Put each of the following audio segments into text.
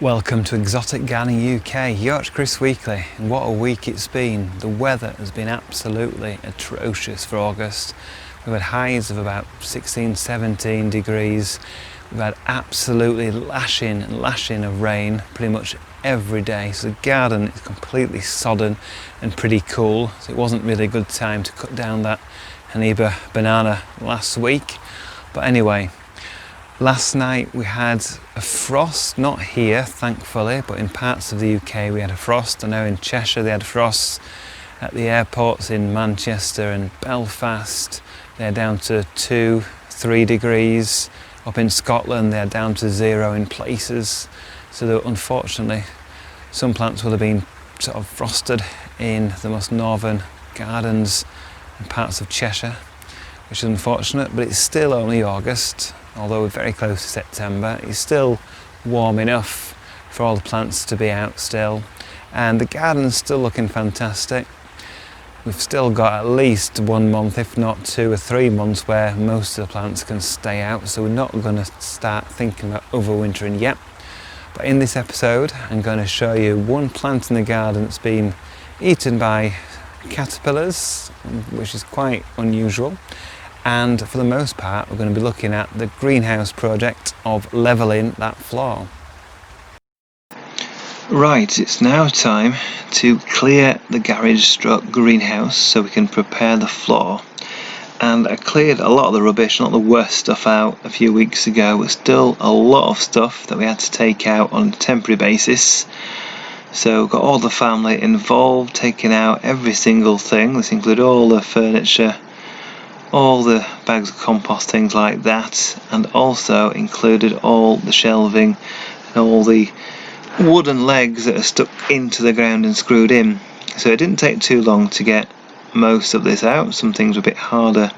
Welcome to Exotic Gardening UK, Yorkshire Kris Weekly, and what a week it's been. The weather has been absolutely atrocious for August. We've had highs of about 16, 17 degrees. We've had absolutely lashing of rain pretty much every day. So the garden is completely sodden and pretty cool. So it wasn't really a good time to cut down that Haniba banana last week. But anyway, last night we had a frost, not here thankfully, but in parts of the UK we had a frost. I know in Cheshire they had frosts at the airports in Manchester and Belfast. They're down to 2-3 degrees. Up in Scotland they're down to 0 in places. So unfortunately some plants will have been sort of frosted in the most northern gardens and parts of Cheshire, which is unfortunate, but it's still only August. Although we're very close to September, it's still warm enough for all the plants to be out still, and the garden's still looking fantastic. We've still got at least 1 month, if not 2 or 3 months, where most of the plants can stay out, so we're not going to start thinking about overwintering yet. But in this episode I'm going to show you one plant in the garden that's been eaten by caterpillars, which is quite unusual. And for the most part we're going to be looking at the greenhouse project of levelling that floor. Right, it's now time to clear the garage stroke greenhouse so we can prepare the floor. And I cleared a lot of the rubbish, not the worst stuff, out a few weeks ago, but still a lot of stuff that we had to take out on a temporary basis. So got all the family involved, taking out every single thing. This included all the furniture, all the bags of compost, things like that, and also included all the shelving and all the wooden legs that are stuck into the ground and screwed in. So it didn't take too long to get most of this out. Some things were a bit harder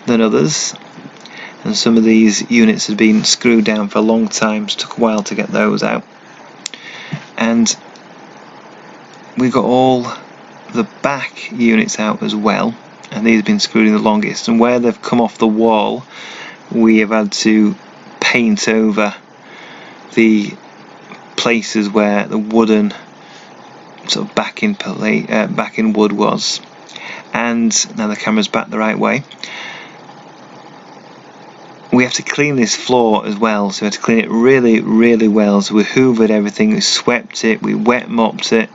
than others, and some of these units had been screwed down for a long time, so it took a while to get those out. And we got all the back units out as well, and these have been screwed in the longest, and where they've come off the wall we have had to paint over the places where the wooden sort of backing wood was. And now the camera's back the right way. We have to clean this floor as well, so we have to clean it really well. So we hoovered everything, we swept it, we wet mopped it,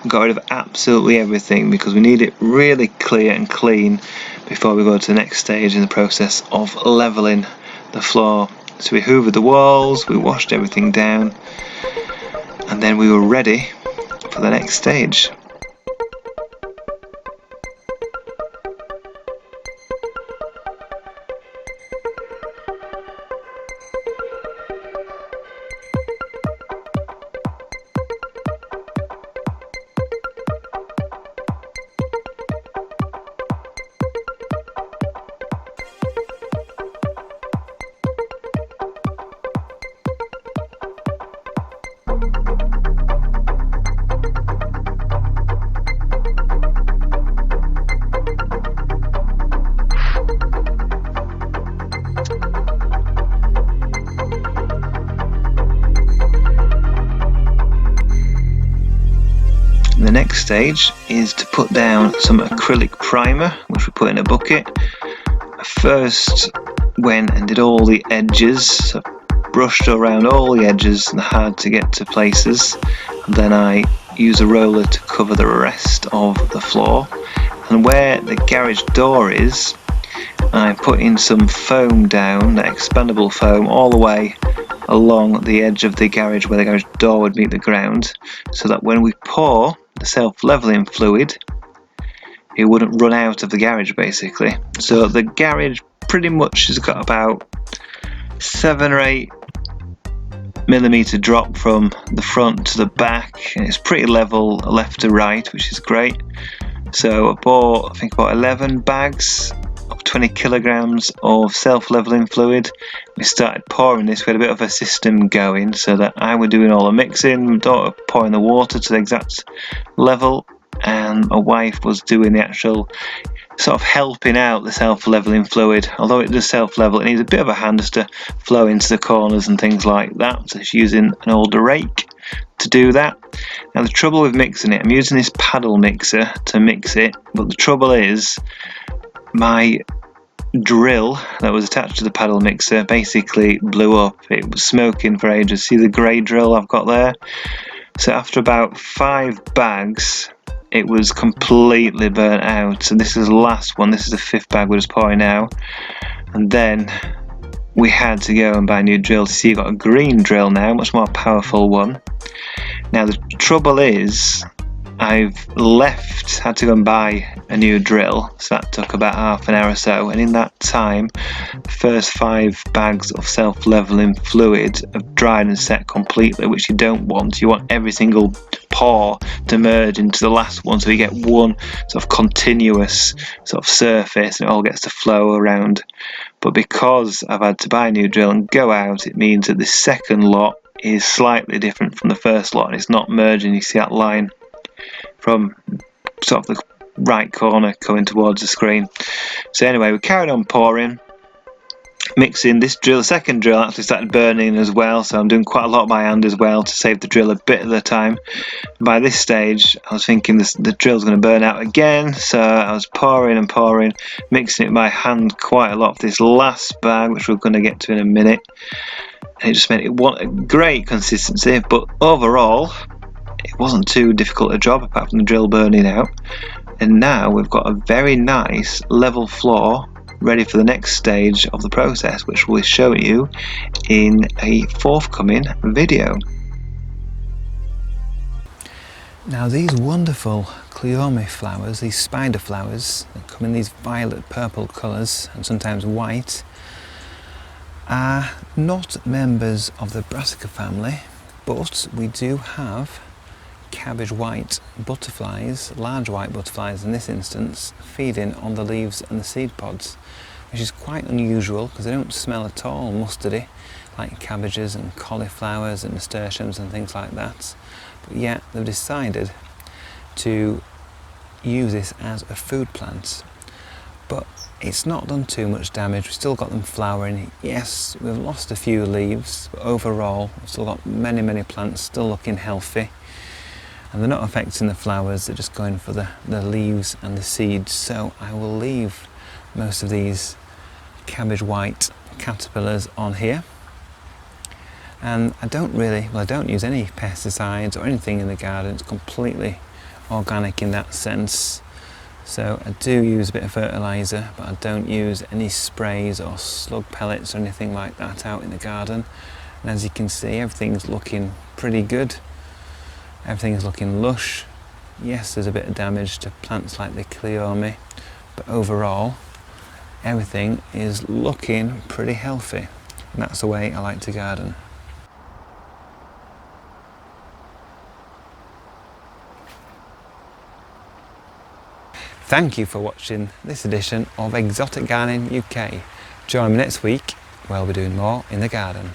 got rid of absolutely everything because we need it really clear and clean before we go to the next stage in the process of levelling the floor. So we hoovered the walls, we washed everything down, and then we were ready for the next stage. The next stage is to put down some acrylic primer, which we put in a bucket. I first went and did all the edges, so brushed around all the edges and hard to get to places, and then I used a roller to cover the rest of the floor. And where the garage door is, I put in some foam down, that expandable foam, all the way along the edge of the garage where the garage door would meet the ground, so that when we pour the self-leveling fluid it wouldn't run out of the garage basically. So the garage pretty much has got about 7 or 8 millimeter drop from the front to the back, and it's pretty level left to right, which is great. So I bought, I think, about 11 bags of 20 kilograms of self-leveling fluid. We started pouring this. We had a bit of a system going so that I was doing all the mixing, my daughter pouring the water to the exact level, and my wife was doing the actual sort of helping out the self-leveling fluid. Although it does self-level, it needs a bit of a hand just to flow into the corners and things like that. So it's using an older rake to do that. Now the trouble with mixing it, I'm using this paddle mixer to mix it, but the trouble is my drill that was attached to the paddle mixer basically blew up. It was smoking for ages. See the grey drill I've got there? So after about 5 bags it was completely burnt out. So this is the last one, this is the 5th bag we're just pouring out, and then we had to go and buy a new drill. So you've got a green drill now, much more powerful one. Now the trouble is I've had to go and buy a new drill, so that took about half an hour or so, and in that time the first 5 bags of self-leveling fluid have dried and set completely, which you don't want. You want every single pour to merge into the last one, so you get one sort of continuous sort of surface and it all gets to flow around. But because I've had to buy a new drill and go out, it means that the second lot is slightly different from the first lot, and it's not merging. You see that line from sort of the right corner coming towards the screen. So anyway, we carried on pouring, mixing. This drill, the second drill, actually started burning as well, so I'm doing quite a lot by hand as well to save the drill a bit of the time. By this stage I was thinking the drill's going to burn out again, so I was pouring and pouring, mixing it by hand quite a lot for this last bag, which we're going to get to in a minute, and it just made it a great consistency. But overall it wasn't too difficult a job apart from the drill burning out, and now we've got a very nice level floor ready for the next stage of the process, which we'll show you in a forthcoming video. Now these wonderful Cleomes flowers, these spider flowers that come in these violet purple colours and sometimes white, are not members of the brassica family, but we do have cabbage white butterflies, large white butterflies in this instance, feeding on the leaves and the seed pods, which is quite unusual because they don't smell at all mustardy like cabbages and cauliflowers and nasturtiums and things like that. But yet they've decided to use this as a food plant. But it's not done too much damage. We've still got them flowering. Yes, we've lost a few leaves, but overall we've still got many plants still looking healthy. And they're not affecting the flowers, they're just going for the leaves and the seeds. So I will leave most of these cabbage white caterpillars on here. And I don't use any pesticides or anything in the garden. It's completely organic in that sense. So I do use a bit of fertiliser, but I don't use any sprays or slug pellets or anything like that out in the garden. And as you can see, everything's looking pretty good. Everything's looking lush. Yes, there's a bit of damage to plants like the Cleomes, but overall everything is looking pretty healthy. And that's the way I like to garden. Thank you for watching this edition of Exotic Gardening UK. Join me next week where I'll be doing more in the garden.